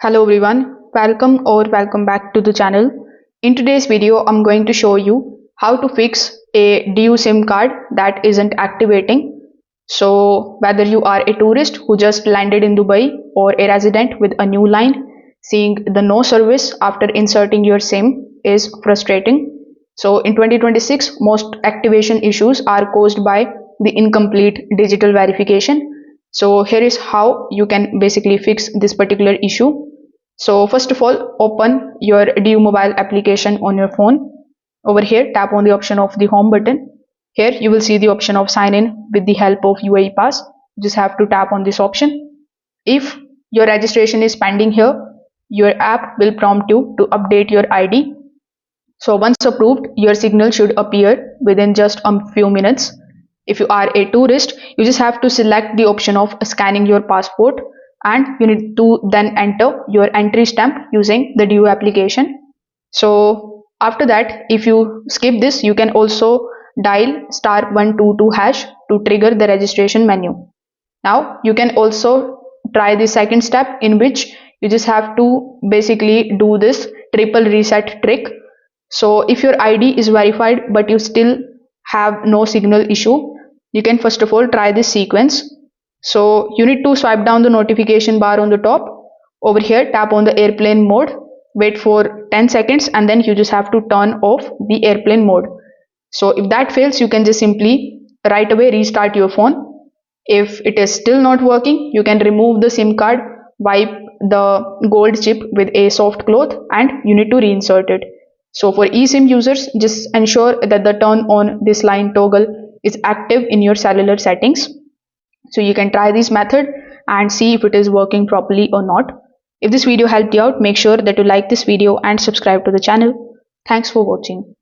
Hello everyone, welcome back to the channel. In today's video, I'm going to show you how to fix a DU SIM card that isn't activating. So whether you are a tourist who just landed in Dubai or a resident with a new line, seeing the no service after inserting your SIM is frustrating. So in 2026, most activation issues are caused by the incomplete digital verification. So here is how you can basically fix this particular issue. So first of all, open your DU mobile application on your phone. Over here, tap on the option of the home button. Here you will see the option of sign in with the help of UAE pass. You just have to tap on this option. If your registration is pending here, your app will prompt you to update your ID. So once approved, your signal should appear within just a few minutes. If you are a tourist, you just have to select the option of scanning your passport, and you need to then enter your entry stamp using the DU application. So after that, if you skip this, you can also dial *122# to trigger the registration menu. Now you can also try the second step, in which you just have to basically do this triple reset trick. So if your ID is verified but you still have no signal issue, you can first of all try this sequence. So you need to swipe down the notification bar on the top. Over here, tap on the airplane mode, wait for 10 seconds, and then you just have to turn off the airplane mode. So if that fails, you can just simply right away restart your phone. If it is still not working, you can remove the SIM card, wipe the gold chip with a soft cloth, and you need to reinsert it. So for eSIM users, just ensure that the turn on this line toggle is active in your cellular settings. So you can try this method and see if it is working properly or not. If this video helped you out, make sure that you like this video and subscribe to the channel. Thanks for watching.